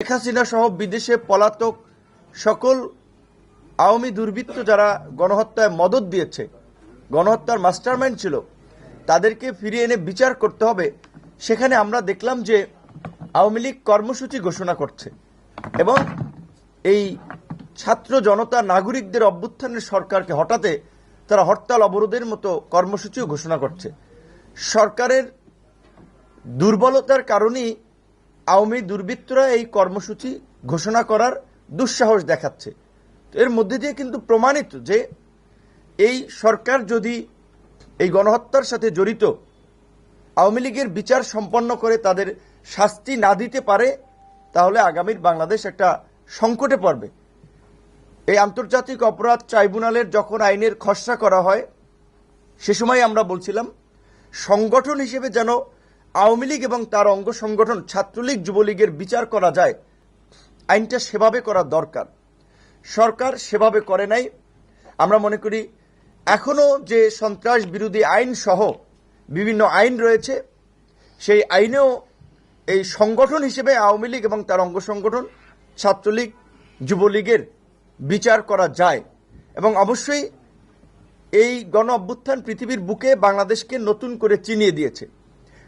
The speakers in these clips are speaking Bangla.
শেখ হাসিনা সহ বিদেশে পলাতক সকল আওয়ামী দুর্বৃত্ত যারা গণহত্যায় মদদ দিয়েছে, গণহত্যার মাস্টারমাইন্ড ছিল, তাদেরকে ফিরিয়ে এনে বিচার করতে হবে। সেখানে আমরা দেখলাম যে আওয়ামী লীগ কর্মসূচি ঘোষণা করছে এবং এই ছাত্র জনতা নাগরিকদের অভ্যুত্থানের সরকারকে হটাতে তারা হরতাল অবরোধের মতো কর্মসূচিও ঘোষণা করছে। সরকারের দুর্বলতার কারণেই আওয়ামী দুর্বৃত্তরা এই কর্মসূচি ঘোষণা করার দুঃসাহস দেখাচ্ছে। এর মধ্যে দিয়ে কিন্তু প্রমাণিত যে এই সরকার যদি এই গণহত্যার সাথে জড়িত আওয়ামী লীগের বিচার সম্পন্ন করে তাদের শাস্তি না দিতে পারে, তাহলে আগামীর বাংলাদেশ একটা সংকটে পড়বে। এই আন্তর্জাতিক অপরাধ ট্রাইব্যুনালের যখন আইনের খসড়া করা হয়, সে সময় আমরা বলছিলাম সংগঠন হিসেবে যেন আওয়ামী লীগ এবং তার অঙ্গ সংগঠন ছাত্রলীগ যুবলীগের বিচার করা যায়, আইনটা সেভাবে করা দরকার। সরকার সেভাবে করে নাই। আমরা মনে করি এখনো যে সন্ত্রাস বিরোধী আইন সহ বিভিন্ন আইন রয়েছে, সেই আইনেও এই সংগঠন হিসেবে আওয়ামী লীগ এবং তার অঙ্গ সংগঠন ছাত্রলীগ যুবলীগের বিচার করা যায়। এবং অবশ্যই এই গণ অভ্যুত্থান পৃথিবীর বুকে বাংলাদেশকে নতুন করে চিনিয়ে দিয়েছে।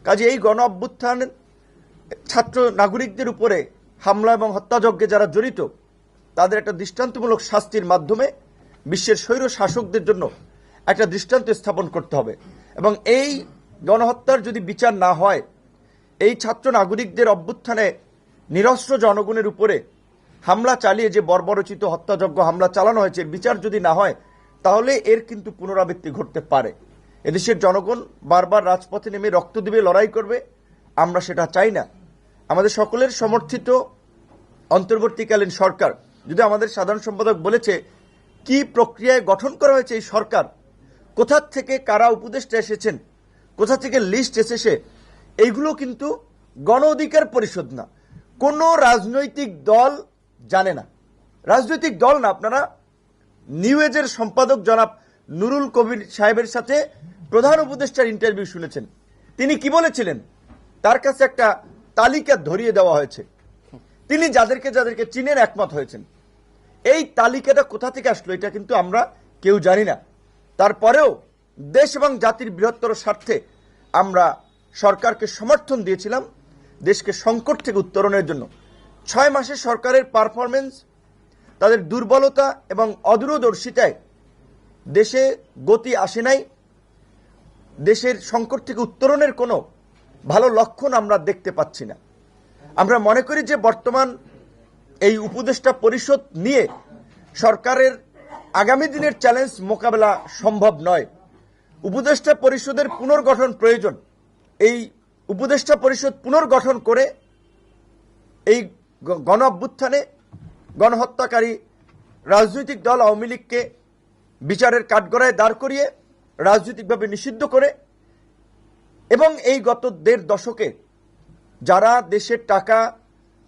কাজে এই গণ অভ্যুত্থান ছাত্র নাগরিকদের উপরে হামলা এবং হত্যাযজ্ঞে যারা জড়িত, তাদের একটা দৃষ্টান্তমূলক শাস্তির মাধ্যমে বিশ্বের স্বৈর শাসকদের জন্য একটা দৃষ্টান্ত স্থাপন করতে হবে। এবং এই গণহত্যার যদি বিচার না হয়, এই ছাত্র নাগরিকদের অভ্যুত্থানে নিরস্ত্র জনগণের উপরে হামলা চালিয়ে যে বর্বরচিত হত্যাযজ্ঞ হামলা চালানো হয়েছে, বিচার যদি না হয়, তাহলে এর কিন্তু পুনরাবৃত্তি ঘটতে পারে। এদেশের জনগণ বারবার রাজপথে নেমে রক্ত দিবে, লড়াই করবে, আমরা সেটা চাই না। আমাদের সকলের সমর্থিত অন্তর্বর্তীকালীন সরকার, যদি আমাদের সাধারণ সম্পাদক বলেছে কি প্রক্রিয়ায় গঠন করা হয়েছে এই সরকার, কোথা থেকে কারা উপদেষ্টা এসেছেন, কোথা থেকে লিস্ট এসেছে, এইগুলো কিন্তু গণ অধিকার পরিষদ না, কোনো রাজনৈতিক দল জানে না। রাজনৈতিক দল না, আপনারা নিউ এজের সম্পাদক জনাব নুরুল কবির সাহেবের সাথে প্রধান উপদেষ্টার ইন্টারভিউ শুনেছেন। তিনি কি বলেছিলেন? তার কাছে একটা তালিকা ধরিয়ে দেওয়া হয়েছে, তিনি যাদেরকে যাদেরকে চিনেন একমত হয়েছেন। এই তালিকাটা কোথা থেকে আসলো এটা কিন্তু আমরা কেউ জানি না। তারপরেও দেশ এবং জাতির বৃহত্তর স্বার্থে আমরা সরকারকে সমর্থন দিয়েছিলাম দেশকে সংকট থেকে উত্তরণের জন্য। 6 মাসে সরকারের পারফরমেন্স, তাদের দুর্বলতা এবং অদূরদর্শিতায় দেশে গতি আসে নাই। দেশের সংকট থেকে উত্তরণের কোনো ভালো লক্ষণ আমরা দেখতে পাচ্ছি না। আমরা মনে করি যে বর্তমান এই উপদেষ্টা পরিষদ নিয়ে সরকারের আগামী দিনের চ্যালেঞ্জ মোকাবেলা সম্ভব নয়। উপদেষ্টা পরিষদের পুনর্গঠন প্রয়োজন। এই উপদেষ্টা পরিষদ পুনর্গঠন করে এই গণ অভ্যুত্থানে গণহত্যাকারী রাজনৈতিক দল আওয়ামী লীগকে বিচারের কাঠগড়ায় দাঁড় করিয়ে রাজনৈতিকভাবে নিষিদ্ধ করে, এবং এই গত 1.5 দশকে যারা দেশের টাকা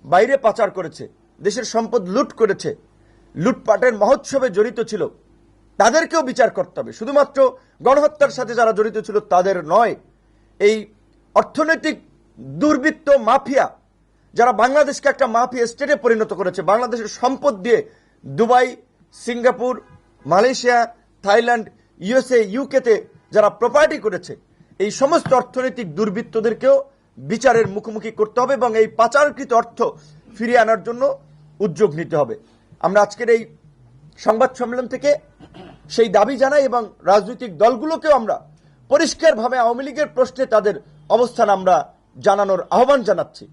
বাইরে পাচার করেছে, দেশের সম্পদ লুট করেছে, লুটপাটের মহোৎসবে জড়িত ছিল, তাদেরকেও বিচার করতে হবে। শুধুমাত্র গণহত্যার সাথে যারা জড়িত ছিল তাদের নয়, এই অর্থনৈতিক দুর্বৃত্ত মাফিয়া যারা বাংলাদেশকে একটা মাফিয়া স্টেটে পরিণত করেছে, বাংলাদেশের সম্পদ দিয়ে Dubai, Singapore, Malaysia, Thailand, USA, ইউকেতে যারা প্রপার্টি করেছে, এই সমস্ত অর্থনৈতিক দুর্বৃত্তদেরকেও বিচারের মুখোমুখি করতে হবে এবং এই পাচারকৃত অর্থ ফিরিয়ে আনার জন্য উদ্যোগ নিতে হবে। আমরা আজকের এই সংবাদ সম্মেলন থেকে সেই দাবি জানাই এবং রাজনৈতিক দলগুলোকেও আমরা পরিষ্কারভাবে আওয়ামী লীগের প্রশ্নে তাদের অবস্থান আমরা জানানোর আহ্বান জানাচ্ছি।